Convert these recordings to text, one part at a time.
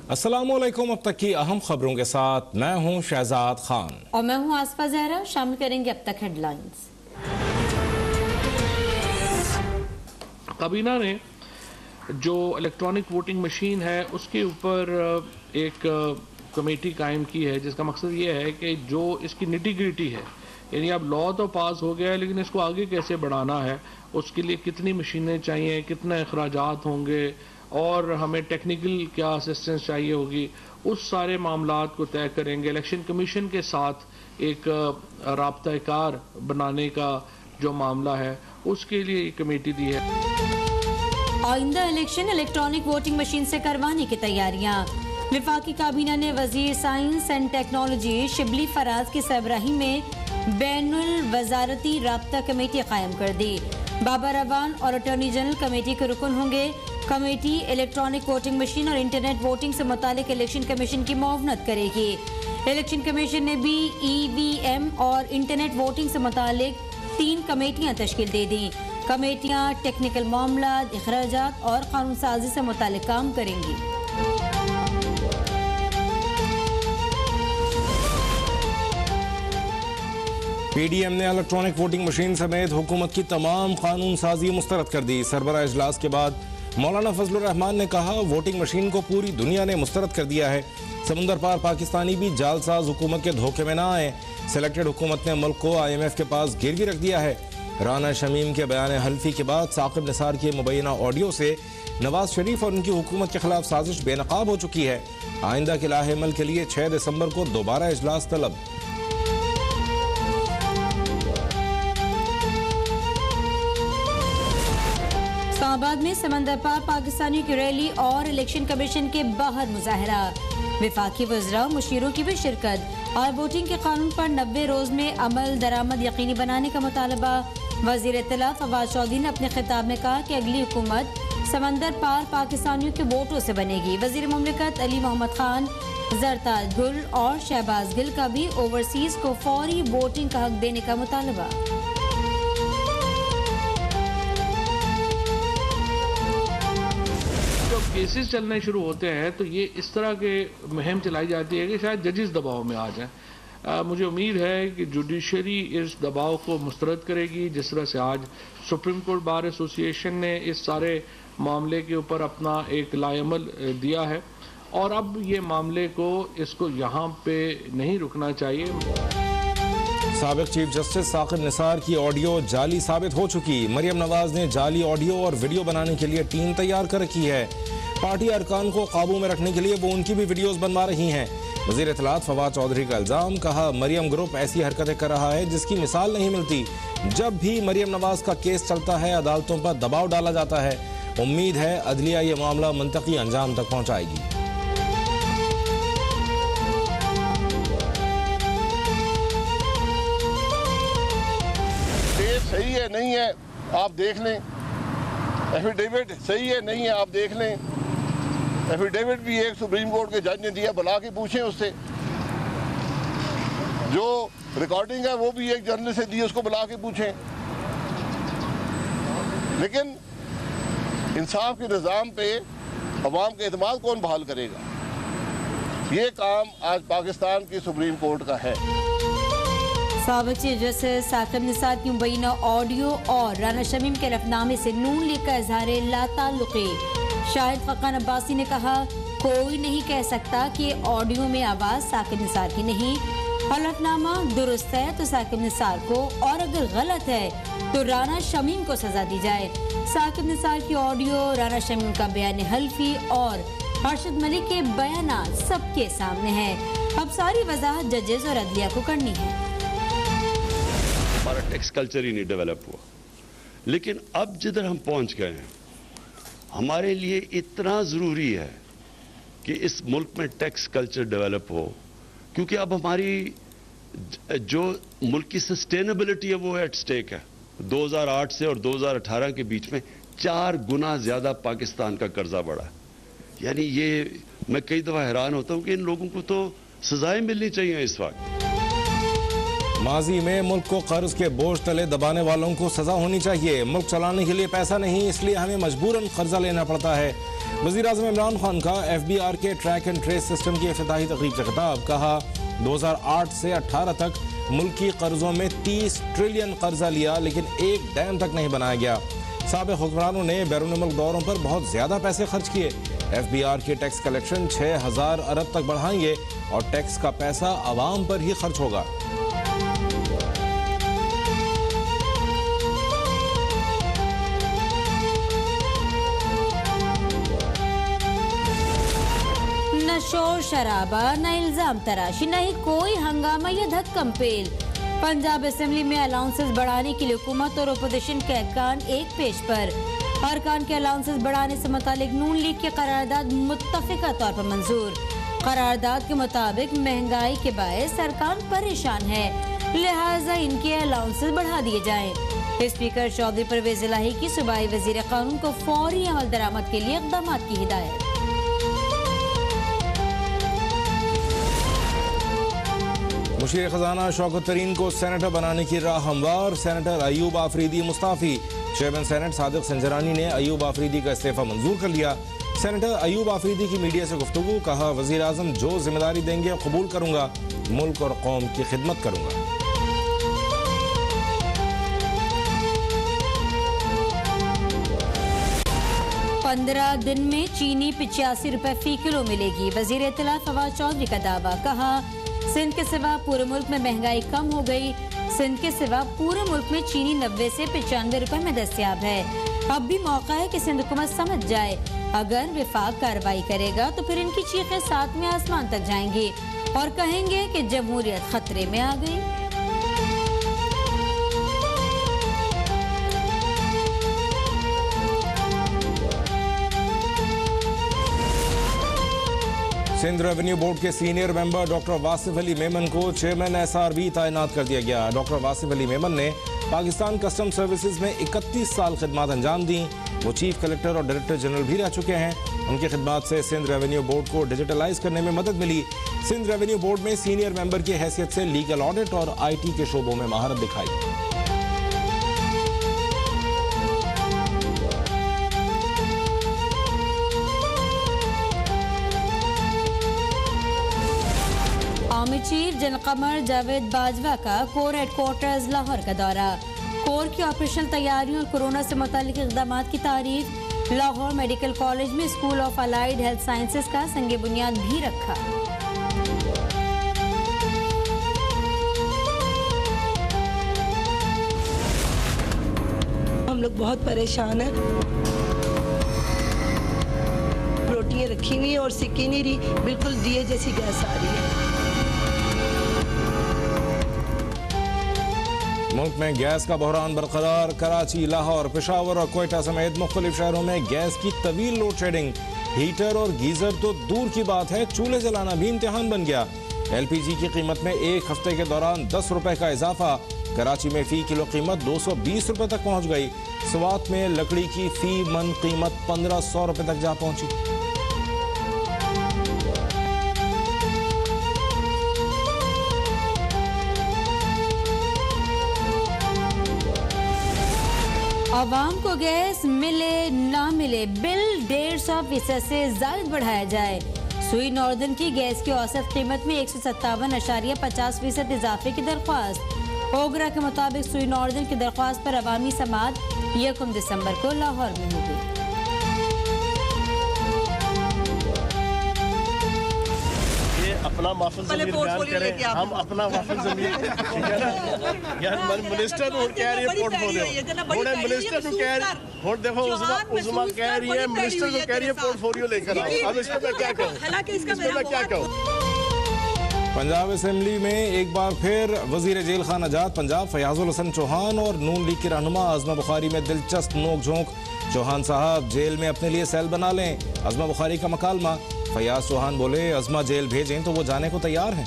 अस्सलामुअलैकुम। अब तक की अहम खबरों के साथ मैं हूं शहजाद खान और मैं हूं आसफा जहरा। शामिल करेंगे अब तक हेडलाइंस। काबीना ने जो इलेक्ट्रॉनिक वोटिंग मशीन है उसके ऊपर एक कमेटी कायम की है, जिसका मकसद ये है कि जो इसकी निटी ग्रिटी है, यानी अब लॉ तो पास हो गया है लेकिन इसको आगे कैसे बढ़ाना है, उसके लिए कितनी मशीनें चाहिए, कितने अखराजात होंगे और हमें टेक्निकल क्या असिस्टेंस चाहिए होगी, उस सारे मामलात को तय करेंगे। इलेक्शन कमीशन के साथ एक राब्ता-ए-कार बनाने का जो मामला है उसके लिए ये कमेटी दी है। आइंदा इलेक्शन इलेक्ट्रॉनिक वोटिंग मशीन से करवाने की तैयारियां। विफाकी काबीना ने वजीर science and technology Shibli Faraz की सरबराही में बैनुल वजारती राब्ता कमेटी कायम कर दी। बाबा रवान और अटॉर्नी जनरल कमेटी के रुकन होंगे। कमेटी इलेक्ट्रॉनिक वोटिंग मशीन और इंटरनेट वोटिंग से मुतालिक इलेक्शन कमीशन की मुआवनत करेगी। इलेक्शन कमीशन ने भी EVM और इंटरनेट वोटिंग से मुतालिक 3 कमेटियां तश्कील दे दी। कमेटियां टेक्निकल मामला, इखराजात और कानून साजी से मुतालिक काम करेंगी। PDM ने इलेक्ट्रॉनिक वोटिंग मशीन समेत हुकूमत की तमाम कानून साजी मुस्तरद कर दी। सरबराह इजलास के बाद मौलाना फजलुर रहमान ने कहा, वोटिंग मशीन को पूरी दुनिया ने मुस्तरद कर दिया है। समुंदर पार पाकिस्तानी भी जालसाज हुकूमत के धोखे में ना आए। सिलेक्टेड हुकूमत ने मुल्क को IMF के पास गिरवी रख दिया है। राना शमीम के बयान हल्फी के बाद साकिब निसार के मुबैना ऑडियो से नवाज शरीफ और उनकी हुकूमत के खिलाफ साजिश बेनकाब हो चुकी है। आइंदा के लाहेमल के लिए 6 दिसंबर को दोबारा इजलास तलब। इस्लामाबाद में समंदर पार पाकिस्तानियों की रैली और इलेक्शन कमीशन के बाहर मुजाहरा। विफाकी वज़रा मुशीरों की भी शिरकत और वोटिंग के कानून पर 90 रोज में अमल दरामद यकीनी बनाने का मुतालबा। वज़ीर इत्तला फवाद चौधरी ने अपने खिताब में कहा कि अगली हुकूमत समंदर पार पाकिस्तानियों के वोटों से बनेगी। वज़ीर मुमलिकत अली मोहम्मद खान, जरताज गुल और शहबाज गिल का भी ओवरसीज को फौरी वोटिंग का हक देने का मुतालबा। केसेस चलने शुरू होते हैं तो ये इस तरह के मुहिम चलाई जाती है कि शायद जजेस दबाव में आ जाएं। मुझे उम्मीद है कि जुडिशरी इस दबाव को मुस्तरद करेगी, जिस तरह से आज सुप्रीम कोर्ट बार एसोसिएशन ने इस सारे मामले के ऊपर अपना एक लाएमल दिया है और अब ये मामले को इसको यहाँ पे नहीं रुकना चाहिए। साबिक चीफ जस्टिस साकिब निसार की ऑडियो जाली साबित हो चुकी। मरियम नवाज ने जाली ऑडियो और वीडियो बनाने के लिए टीम तैयार कर रखी है। पार्टी अरकान को काबू में रखने के लिए वो उनकी भी वीडियोस बनवा रही हैं। वज़ीर इत्तलात फवाद चौधरी का इल्जाम, कहा मरियम ग्रुप ऐसी हरकतें कर रहा है जिसकी मिसाल नहीं मिलती। जब भी मरियम नवाज का केस चलता है अदालतों पर दबाव डाला जाता है। उम्मीद है अदलिया ये मामला मंतकी अंजाम तक पहुँचाएगी। सही है नहीं है आप देख लें, एफिडेविट सही है नहीं है आप देख लें। एफिडेविट भी एक सुप्रीम कोर्ट के जज ने दिया, बुला के पूछें उससे। जो रिकॉर्डिंग है वो भी एक जर्नलिस्ट से दी, उसको बुला के पूछें। लेकिन इंसाफ के निज़ाम पे अवाम का एतमाद कौन बहाल करेगा? ये काम आज पाकिस्तान की सुप्रीम कोर्ट का है। साबिक चीफ जस्टिस साकिब निसार की मुबैना ऑडियो और राना शमीम के रफनामे से नून लीग का इजहार लाताल्लुक़ी। शाहिद फ़क़ान अब्बासी ने कहा, कोई नहीं कह सकता कि ऑडियो में आवाज़ साकिब निसार की नहीं। हलफनामा दुरुस्त है तो साकिब निसार को, और अगर गलत है तो राना शमीम को सजा दी जाए। साकिब निसार की ऑडियो, राना शमीम का बयान हल्फी और अरशद मलिक के बयान सबके सामने है। अब सारी वजाहत जजेस और अदलिया को करनी है। हमारा टैक्स कल्चर ही नहीं डेवलप हुआ, लेकिन अब जिधर हम पहुंच गए हैं हमारे लिए इतना ज़रूरी है कि इस मुल्क में टैक्स कल्चर डेवलप हो, क्योंकि अब हमारी जो मुल्क की सस्टेनेबिलिटी है वो एट स्टेक है। 2008 से और 2018 के बीच में 4 गुना ज़्यादा पाकिस्तान का कर्जा बढ़ा है। यानी ये मैं कई दफ़ा हैरान होता हूँ कि इन लोगों को तो सजाएं मिलनी चाहिए इस वक्त। माजी में मुल्क को कर्ज के बोझ तले दबाने वालों को सजा होनी चाहिए। मुल्क चलाने के लिए पैसा नहीं, इसलिए हमें मजबूरन कर्जा लेना पड़ता है। वज़ीर-ए-आज़म इमरान खान का FBR के ट्रैक एंड ट्रेस सिस्टम की इफ्तिताही तकरीब से खिताब। कहा 2008 से 18 तक मुल्की कर्जों में 30 ट्रिलियन कर्जा लिया लेकिन एक डैम तक नहीं बनाया गया। साबिक़ हुक्मरानों ने बैरून मुल्क दौरों पर बहुत ज्यादा पैसे खर्च किए। FBR की टैक्स कलेक्शन 6000 अरब तक बढ़ाएंगे और टैक्स का पैसा आवाम पर ही खर्च होगा। न शोर शराबा, न इल्जाम तराशी, न ही कोई हंगामा या धक्कम पेल। पंजाब असेंबली में अलाउंसेस बढ़ाने के लिए हुकूमत और अपोजिशन के अरकान एक पेज पर। अरकान के अलाउंसेस बढ़ाने से मुतालिक नून लीग की करारदाद मुत्तफिका तौर पर मंजूर। करारदाद के मुताबिक महंगाई के बायस अरकान परेशान है, लिहाजा इनके अलाउंसेस बढ़ा दिए जाएं। स्पीकर चौधरी परवेज इलाही की सूबाई वजीर कानून को फौरी अमल दरामद के लिए इक़दाम की हिदायत। मुशीर खजाना शौकत तरीन को सेनेटर बनाने की राह हमवार। सेनेटर अयूब आफरीदी मुस्ताफी। चेयरमैन सेनेट सादिक संजरानी ने अयूब आफरीदी का इस्तीफा मंजूर कर लिया। सेनेटर अयूब आफरीदी की मीडिया से गुफ्तगू। कहा वजीर आजम जो जिम्मेदारी देंगे कबूल करूंगा, मुल्क और कौम की खिदमत करूंगा। 15 दिन में चीनी 85 रुपए फी किलो मिलेगी। वजीर इत्तला फवाद चौधरी का दावा। कहा सिंध के सिवा पूरे मुल्क में महंगाई कम हो गई। सिंध के सिवा पूरे मुल्क में चीनी 90 से 95 रुपए में दस्तयाब है। अब भी मौका है कि सिंध हुकूमत समझ जाए, अगर विफाक कार्रवाई करेगा तो फिर इनकी चीखें साथ में आसमान तक जाएंगी और कहेंगे कि जमहूरियत खतरे में आ गई। सिंध रेवेन्यू बोर्ड के senior member doctor Wasif Ali Memon को चेयरमैन SRB तैनात कर दिया गया। डॉक्टर वासिफ अली मेमन ने पाकिस्तान कस्टम सर्विसेज में 31 साल खिदमत अंजाम दी। वो चीफ कलेक्टर और डायरेक्टर जनरल भी रह चुके हैं। उनकी खिदमत से सिंध रेवेन्यू बोर्ड को डिजिटलाइज करने में मदद मिली। सिंध रेवेन्यू बोर्ड में सीनियर मेंबर की हैसियत से लीगल ऑडिट और IT के शोबों में महारत दिखाई। Army chief general Qamar Javed Bajwa का कोर हेडक्वार्टर्स लाहौर का दौरा। कोर की ऑपरेशनल तैयारियों और कोरोना से मुतालिक इक़दाम की तारीफ। लाहौर मेडिकल कॉलेज में school of allied health sciences का संगे बुनियाद भी रखा। हम लोग बहुत परेशान हैं। रोटियां रखी हुई हैं और सिक्की नहीं रही, बिल्कुल दिए जैसी गैस आ रही है। मुल्क में गैस का बहरान बरकरार। कराची, लाहौर, पेशावर और कोयटा समेत मुख्तलिफ शहरों में गैस की तवील लोड शेडिंग। हीटर और गीजर तो दूर की बात है, चूल्हे जलाना भी इम्तिहान बन गया। LPG की कीमत में एक हफ्ते के दौरान 10 रुपए का इजाफा। कराची में फी किलो कीमत 220 रुपए तक पहुंच गई। स्वात में लकड़ी की फी मन कीमत 1500 रुपए तक जा पहुंची। आवाम को गैस मिले ना मिले, बिल 150% से ज्यादा बढ़ाया जाए। सुई नॉर्दर्न की गैस की औसत कीमत में 157.50% इजाफे की दरख्वास्त। ओगरा के मुताबिक सुई नॉर्दर्न की दरख्वास्त पर अवामी समाअत 1 दिसंबर को लाहौर में होगी। अपना माफिल ज़मीर बयान करें, हम अपना माफिल ज़मीर यार मिनिस्टर को कह रही है पोर्टफोलियो, थोड़े मिनिस्टर को कह रही है, देखो उस्मा कह रही है, मिनिस्टर को कह रही है पोर्टफोलियो लेकर आओ। अब इसमें मैं क्या कहूँ? पंजाब असेंबली में एक बार फिर वजीर जेल खाना जात पंजाब फयाजुल हसन चौहान और नून लीग की रहनुमा अज़मा बुखारी में दिलचस्प नोक झोंक। चौहान साहब जेल में अपने लिए सेल बना लें, अज़मा बुखारी का मकालमा। फयाज चौहान बोले अज़मा जेल भेजें तो वो जाने को तैयार हैं।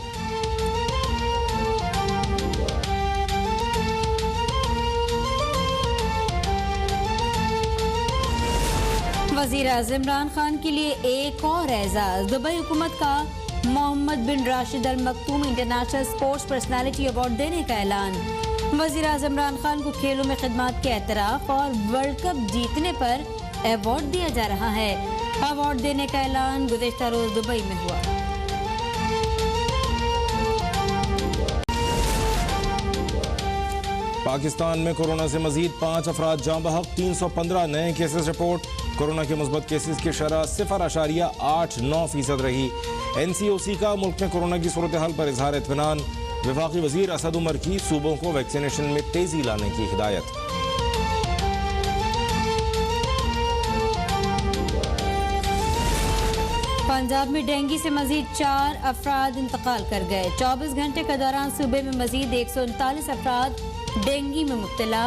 वज़ीर आज़म इमरान खान के लिए एक और एजाज। दुबई हुकूमत का Mohammed bin Rashid Al Maktoum international sports personality award देने का ऐलान। वज़ीर आज़म इमरान खान को खेलों में खिदमत के एतराफ़ और वर्ल्ड कप जीतने पर अवार्ड दिया जा रहा है। अवार्ड देने का ऐलान गुज़िश्ता रोज दुबई में हुआ। पाकिस्तान में कोरोना से मजीद 5 अफराद जाँ बहक, 315 नए केसेस रिपोर्ट। कोरोना के मुस्बत केसेस की शरह 0.89% रही। NCOC का मुल्क में कोरोना की सूरत हाल पर इजहार इत्मीनान। वफाकी वजीर असद उमर की सूबों को वैक्सीनेशन में तेजी लाने की हिदायत। पंजाब में डेंगू से मजीद 4 अफराद इंतकाल कर गए। 24 घंटे के दौरान सूबे में मजीद 139 अफराद डेंगू में मुब्तला।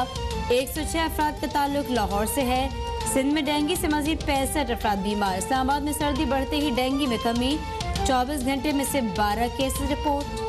106 अफराद का ताल्लुक लाहौर से है। सिंध में डेंगू से मजीद 65 अफराद बीमार। इस्लामाबाद में सर्दी बढ़ते ही डेंगू में कमी। 24 घंटे में सिर्फ 12 केसेस रिपोर्ट।